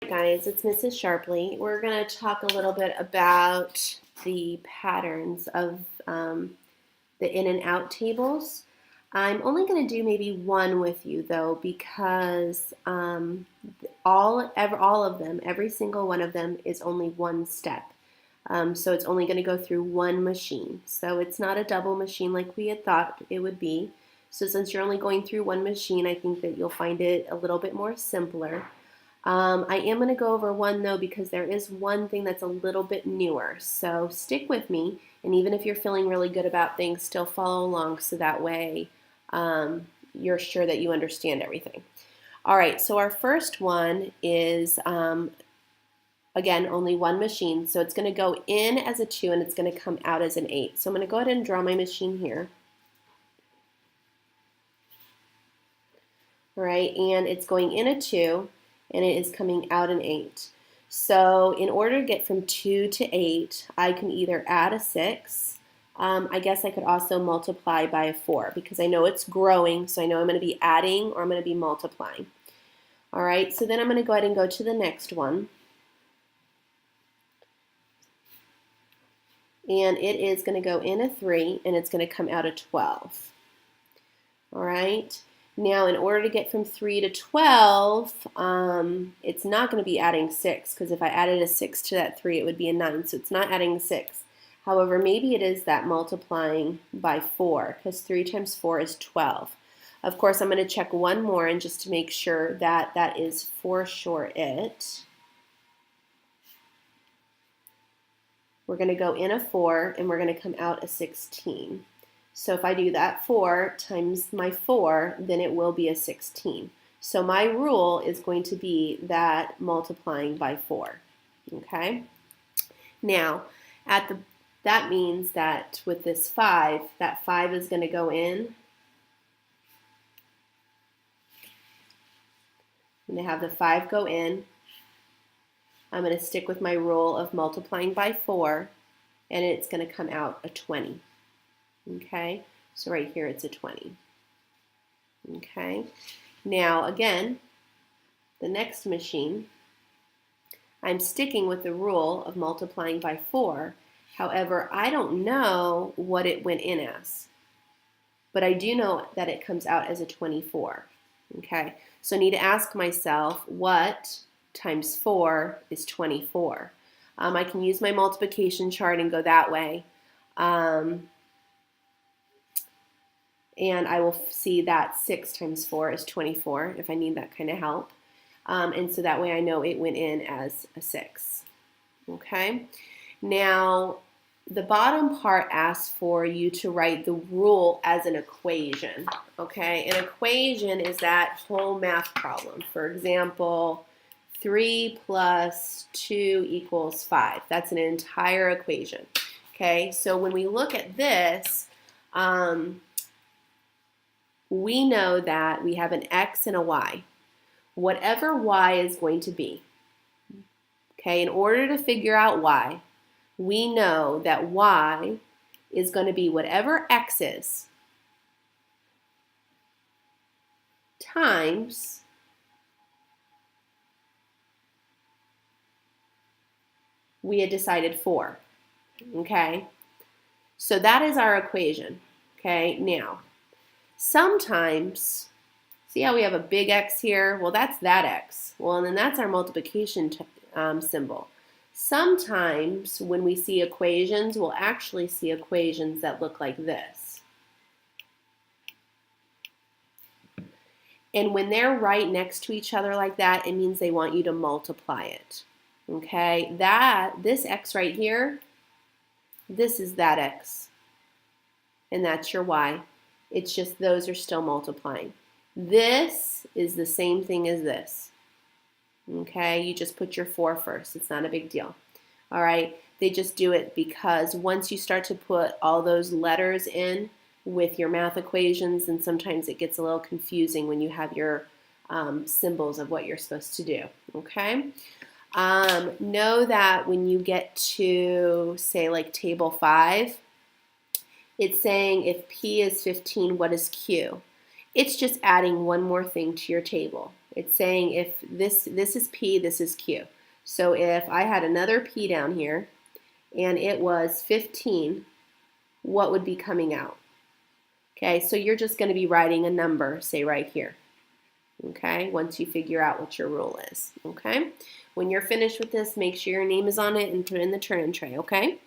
Guys, it's Mrs. Sharpley. We're going to talk a little bit about the patterns of the in and out tables. I'm only going to do maybe one with you though, because all of them, every single one of them is only one step. So it's only going to go through one machine. So it's not a double machine like we had thought it would be. So since you're only going through one machine, I think that you'll find it a little bit more simpler. I am going to go over one though because there is one thing that's a little bit newer. So stick with me, and even if you're feeling really good about things, still follow along so that way you're sure that you understand everything. All right, so our first one is, again, only one machine. So it's going to go in as a 2 and it's going to come out as an 8. So I'm going to go ahead and draw my machine here. All right, and it's going in a 2. And it is coming out an 8. So in order to get from 2 to 8, I can either add a 6. I guess I could also multiply by a 4 because I know it's growing, so I know I'm going to be adding or I'm going to be multiplying. All right, so then I'm going to go ahead and go to the next one. And it is going to go in a 3, and it's going to come out a 12. All right. Now, in order to get from 3 to 12, it's not going to be adding 6, because if I added a 6 to that 3, it would be a 9, so it's not adding 6. However, maybe it is that multiplying by 4, because 3 times 4 is 12. Of course, I'm going to check one more, and just to make sure that that is for sure it. We're going to go in a 4, and we're going to come out a 16. So if I do that 4 times my 4, then it will be a 16. So my rule is going to be that multiplying by 4. Okay? Now, that means that with this 5, that 5 is going to go in. I'm going to have the 5 go in. I'm going to stick with my rule of multiplying by 4, and it's going to come out a 20. Okay, so right here it's a 20. Okay, now again, the next machine, I'm sticking with the rule of multiplying by 4. However, I don't know what it went in as, but I do know that it comes out as a 24. Okay, so I need to ask myself, what times 4 is 24? I can use my multiplication chart and go that way. And I will see that 6 times 4 is 24 if I need that kind of help. And so that way I know it went in as a 6. Okay? Now, the bottom part asks for you to write the rule as an equation. Okay? An equation is that whole math problem. For example, 3 plus 2 equals 5. That's an entire equation. Okay? So when we look at this, we know that we have an x and a y. Whatever y is going to be, okay, in order to figure out y, we know that y is going to be whatever x is times we had decided 4, okay? So that is our equation, okay? Now, sometimes, see how we have a big X here? Well, that's that X. Well, and then that's our multiplication symbol. Sometimes when we see equations, we'll actually see equations that look like this. And when they're right next to each other like that, it means they want you to multiply it. Okay, this X right here, this is that X. And that's your Y. It's just those are still multiplying. This is the same thing as this. Okay, you just put your 4 first. It's not a big deal. All right, they just do it because once you start to put all those letters in with your math equations, and sometimes it gets a little confusing when you have your symbols of what you're supposed to do. Okay, know that when you get to, say, like table 5, it's saying if P is 15, what is Q? It's just adding one more thing to your table. It's saying if this is P, this is Q. So if I had another P down here and it was 15, what would be coming out? Okay, so you're just going to be writing a number, say right here. Okay, once you figure out what your rule is. Okay, when you're finished with this, make sure your name is on it and put it in the turn-in tray. Okay.